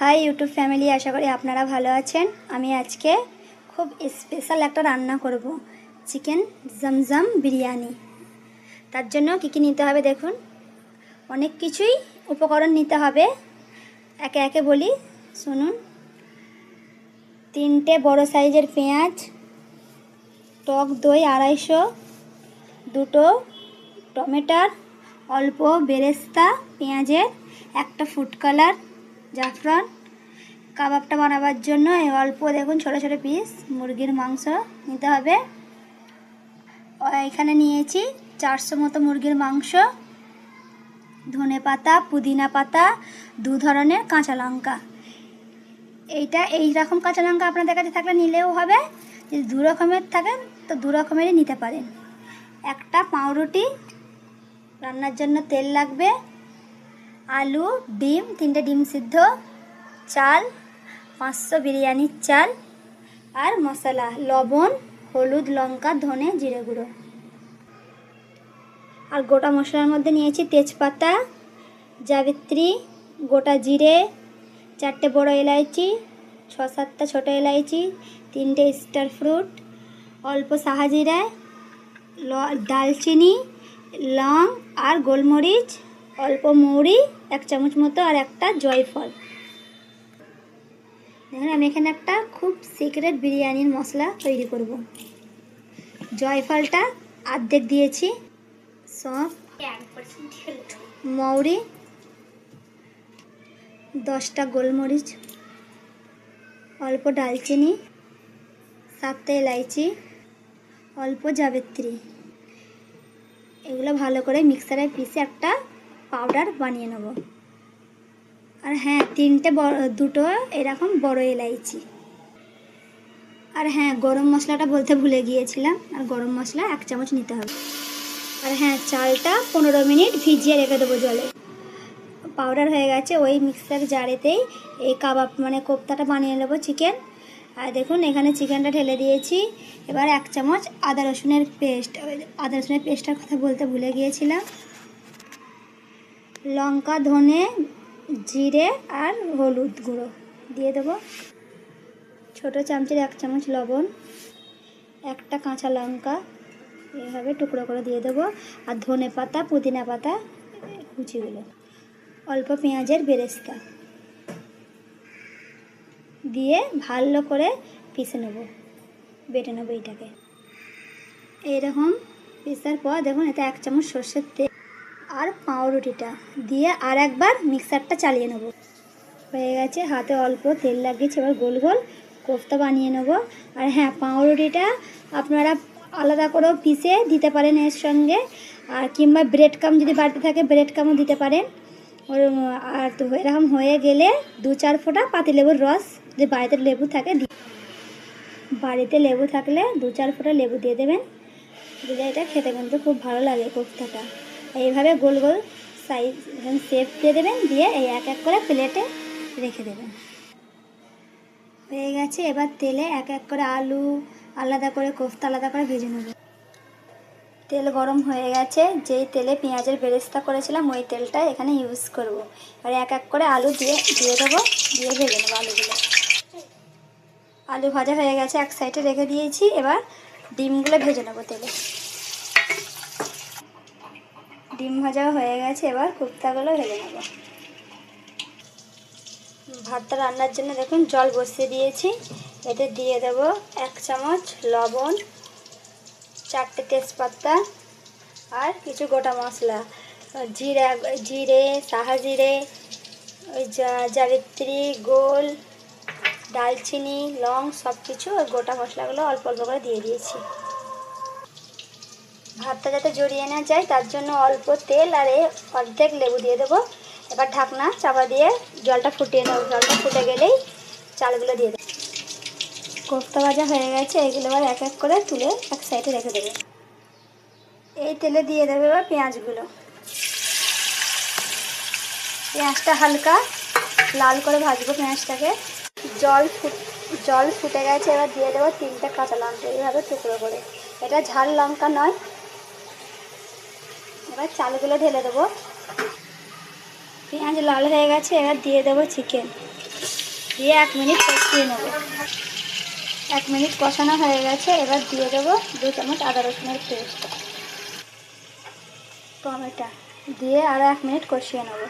High YouTube family, আশা করি আপনারা ভালো আছেন। আমি আজকে খুব স্পেশাল একটা রান্না করব, চিকেন জমজম বিরিয়ানি। তার জন্য কী কী নিতে হবে দেখুন। অনেক কিছুই উপকরণ নিতে হবে, একে একে বলি শুনুন। 3টে বড় সাইজের পেঁয়াজ, টক দই 250, 2টো টমেটোর, অল্প বেরেস্তা পেঁয়াজের, একটা ফুড কালার, জাফরান। কাবাবটা বানাবার জন্য অল্প দেখুন ছোটো ছোটো পিস মুরগির মাংস নিতে হবে। এখানে নিয়েছি 400 মতো মুরগির মাংস, ধনে পাতা, পুদিনা পাতা, 2 ধরনের কাঁচা লঙ্কা। এই রকম কাঁচা লঙ্কা আপনাদের কাছে থাকলে নিলেও হবে, যদি 2 রকমের থাকেন তো 2 রকমেরই নিতে পারেন। একটা পাউরুটি, রান্নার জন্য তেল লাগবে, আলু, ডিম, 3টে ডিম সিদ্ধ, চাল 500 বিরিয়ানির চাল, আর মশলা লবণ, হলুদ, লঙ্কা, ধনে, জিরে গুঁড়ো। আর গোটা মশলার মধ্যে নিয়েছি তেজপাতা, জাবিত্রী, গোটা জিরে, 4টে বড় এলাইচি, 6-7টা ছোটো এলাইচি, 3টে স্টার ফ্রুট, অল্প সাহাজিরা, দালচিনি, লং আর গোলমরিচ, অল্প মৌরি 1 চামচ মতো, আর একটা জয়ফল। দেখুন আমি এখানে একটা খুব সিক্রেট বিরিয়ানির মশলা তৈরি করব। জয়ফলটা অর্ধেক দিয়েছি, সব মৌরি, 10টা গোলমরিচ, অল্প দালচিনি, 7টে এলাইচি, অল্প জাবিত্রী। এগুলো ভালো করে মিক্সারে পিষে একটা পাউডার বানিয়ে নেব। আর হ্যাঁ, 2টো এরকম বড় এলাইচি। আর হ্যাঁ, গরম মশলাটা বলতে ভুলে গিয়েছিলাম, আর গরম মশলা 1 চামচ নিতে হবে। আর হ্যাঁ, চালটা 15 মিনিট ভিজিয়ে রেখে দেবো জলে। পাউডার হয়ে গেছে, ওই মিক্সার জারেতেই এই কাবাব কোপ্তাটা বানিয়ে নেবো চিকেন। আর দেখুন এখানে চিকেনটা ঢেলে দিয়েছি। এবার 1 চামচ আদা রসুনের পেস্টটার কথা বলতে ভুলে গিয়েছিলাম। লঙ্কা, ধনে, জিরে আর হলুদ গুঁড়ো দিয়ে দেবো। ছোটো চামচের 1 চামচ লবণ, একটা কাঁচা লঙ্কা এইভাবে টুকরো করে দিয়ে দেবো, আর ধনে পাতা, পুদিনা পাতা কুচিগুলো, অল্প পেঁয়াজের বেরেস্তা দিয়ে ভালো করে পিষে নেব, বেটে নেবো এইটাকে। এইরকম পিষার পর দেখুন এতে 1 চামচ সর্ষের তেল আর পাউরুটিটা দিয়ে আর একবার মিক্সারটা চালিয়ে নেব। হয়ে গেছে, হাতে অল্প তেল লাগিয়েছি, এবার গোল গোল কোফতা বানিয়ে নেব। আর হ্যাঁ, পাউরুটিটা আপনারা আলাদা করেও পিষে দিতে পারেন এর সঙ্গে, আর কিংবা ব্রেড ক্রাম্ব যদি বাড়িতে থাকে ব্রেড ক্রাম্বও দিতে পারেন। আর তো এরকম হয়ে গেলে 2-4 ফোঁটা পাতিলেবুর রস, যদি বাড়িতে লেবু থাকে বাড়িতে লেবু থাকলে 2-4 ফোঁটা লেবু দিয়ে দেবেন, দিলে এটা খেতে কিন্তু খুব ভালো লাগে কোফতাটা। এইভাবে গোল গোল সাইজ শেপ দিয়ে দেবেন, দিয়ে এই এক এক করে প্লেটে রেখে দেবেন। হয়ে গেছে, এবার তেলে এক এক করে আলু আলাদা করে, কোফতা আলাদা করে ভেজে নেব। তেল গরম হয়ে গেছে, যেই তেলে পেঁয়াজের বেরেস্তা করেছিলাম ওই তেলটা এখানে ইউজ করব। আর এক এক করে আলু দিয়ে দেবো, দিয়ে ভেজে নেবো আলুগুলো। আলু ভাজা হয়ে গেছে, এক সাইডে রেখে দিয়েছি। এবার ডিমগুলো ভেজে নেবো তেলে। ডিম ভাজাও হয়ে গেছে, এবার কোফতাগুলো ভেজে নেব। ভাতটা রান্নার জন্য দেখুন জল বসিয়ে দিয়েছি, এতে দিয়ে দেব 1 চামচ লবণ, 4টে তেজপাতা আর কিছু গোটা মশলা, জিরে, সাহাজিরে, ওই জাবিত্রী, গোল, দালচিনি, লং, সব কিছু ওই গোটা মশলাগুলো অল্প অল্প করে দিয়ে দিয়েছি। ভাতটা যাতে জড়িয়ে না যায় তার জন্য অল্প তেল আর অর্ধেক লেবু দিয়ে দেবো। এবার ঢাকনা চাপা দিয়ে জলটা ফুটিয়ে নেব। জলটা ফুটে গেলেই চালগুলো দিয়ে দেবো। কোফতা ভাজা হয়ে গেছে, এগুলো এবার এক এক করে তুলে এক সাইডে রেখে দেবে। এই তেলে দিয়ে দেবে এবার পেঁয়াজগুলো। পেঁয়াজটা হালকা লাল করে ভাজবো পেঁয়াজটাকে। জল ফুটে গেছে, এবার দিয়ে দেবো 3টে কাঁচা লঙ্কা এইভাবে টুকরো করে। এটা ঝাল লঙ্কা নয়। এবার চালগুলো ঢেলে দেবো। পেঁয়াজ লাল হয়ে গেছে, এবার দিয়ে দেবো চিকেন। দিয়ে 1 মিনিট কষিয়ে নেব। 1 মিনিট কষানো হয়ে গেছে, এবার দিয়ে দেবো 2 চামচ আদা রসুনের পেস্ট, টমেটো দিয়ে আরও 1 মিনিট কষিয়ে নেব।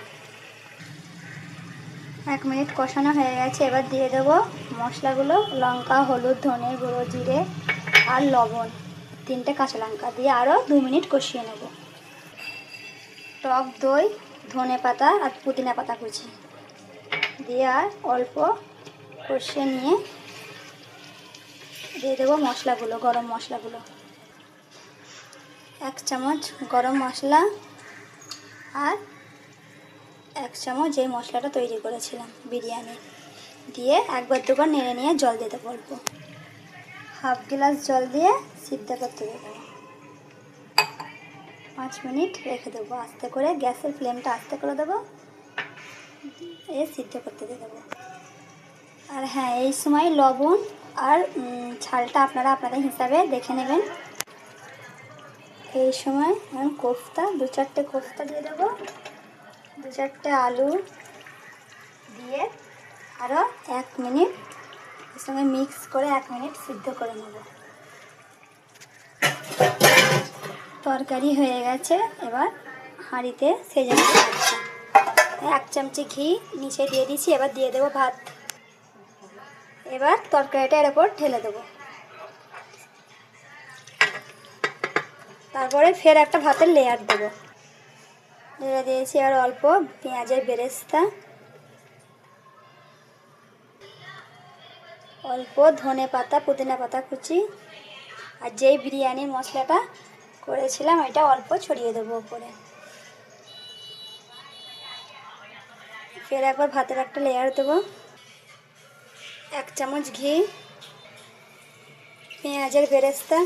1 মিনিট কষানো হয়ে গেছে, এবার দিয়ে দেবো মশলাগুলো, লঙ্কা, হলুদ, ধনে গুঁড়ো, জিরে আর লবণ, 3টে কাঁচা লঙ্কা দিয়ে আরও 2 মিনিট কষিয়ে নেব। টক দই, ধনে পাতা আর পুদিনা পাতা কুচি দিয়ে আর অল্প কষিয়ে নিয়ে দিয়ে দেবো মশলাগুলো, গরম মশলাগুলো, 1 চামচ গরম মশলা আর 1 চামচ যে মশলাটা তৈরি করেছিলাম বিরিয়ানি দিয়ে একবার দুবার নেড়ে নিয়ে জল দিতে বলবো। 1/2 গ্লাস জল দিয়ে সিদ্ধ করতে দেবো। 5 মিনিট রেখে দেবো, আস্তে করে গ্যাসের ফ্লেমটা আস্তে করে দেবো, সিদ্ধ করতে দিয়ে দেবো। আর হ্যাঁ, এই সময় লবণ আর ঝালটা আপনারা আপনাদের হিসাবে দেখে নেবেন। এই সময় কোফতা, 2-4টে কোফতা দিয়ে দেবো, 2-4টে আলু দিয়ে আরও 1 মিনিট এর সঙ্গে মিক্স করে 1 মিনিট সিদ্ধ করে নেব। তরকারি হয়ে গেছে, এবার হাঁড়িতে সেজে নেব। 1 চামচি ঘি নিচে দিয়ে দিচ্ছি, এবার দিয়ে দেবো ভাত। এবার তরকারিটা এর ওপর ঢেলে দেবো, তারপরে ফের একটা ভাতের লেয়ার দেবো। ঢেলে দিয়েছি, আর অল্প পেঁয়াজের বেরেস্তা, অল্প ধনে পাতা, পুদিনা পাতা কুচি আর যেই বিরিয়ানির মশলাটা করেছিলাম এটা অল্প ছড়িয়ে দেবো উপরে। ফের একবার ভাতের একটা লেয়ার দেবো। 1 চামচ ঘি, পেঁয়াজের বেরেস্তা,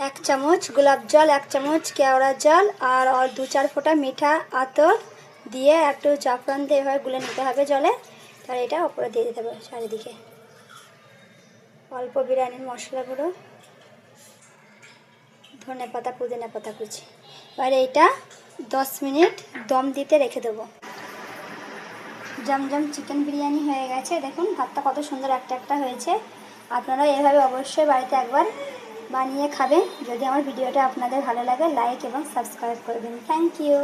1 চামচ গোলাপ জল, 1 চামচ কেওড়া জল আর 2-4 ফোঁটা মিঠা আতর দিয়ে একটু জাফরান দিয়ে এভাবে গুলে নিতে হবে জলে, তার এটা ওপরে দিয়ে দিতে হবে চারিদিকে। অল্প বিরিয়ানির মশলা গুঁড়ো, ধনে পাতা, পুদিনা পাতা কুচি। এবার এইটা 10 মিনিট দম দিতে রেখে দেবো। জমজম চিকেন বিরিয়ানি হয়ে গেছে, দেখুন ভাতটা কত সুন্দর একটা একটা হয়েছে। আপনারা এভাবে অবশ্যই বাড়িতে একবার বানিয়ে খাবেন। যদি আমার ভিডিওটা আপনাদের ভালো লাগে, লাইক এবং সাবস্ক্রাইব করবেন। Thank you.